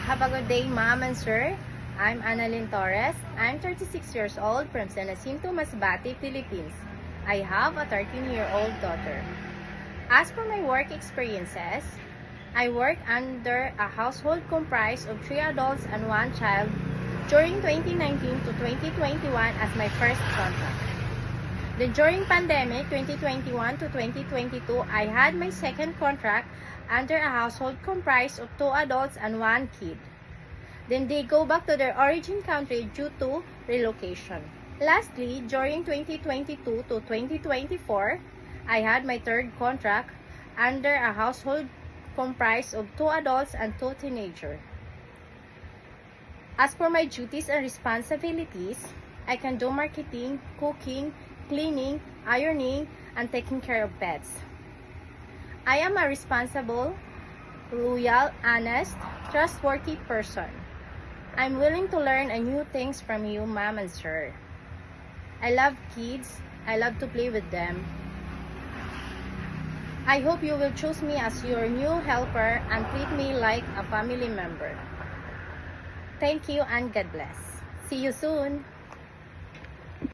Have a good day, Ma'am and Sir. I'm Annalyn Torres. I'm 36 years old from San Jacinto, Masbate, Philippines. I have a 13-year-old daughter. As for my work experiences, I work under a household comprised of 3 adults and 1 child during 2019 to 2021 as my first contract. Then during pandemic 2021 to 2022, I had my second contract under a household comprised of 2 adults and 1 kid. Then they go back to their origin country due to relocation. Lastly, during 2022 to 2024, I had my third contract under a household comprised of 2 adults and 2 teenagers. As for my duties and responsibilities, I can do marketing, cooking, cleaning, ironing, and taking care of pets. I am a responsible, loyal, honest, trustworthy person. I'm willing to learn new things from you, Ma'am and Sir. I love kids. I love to play with them. I hope you will choose me as your new helper and treat me like a family member. Thank you and God bless. See you soon.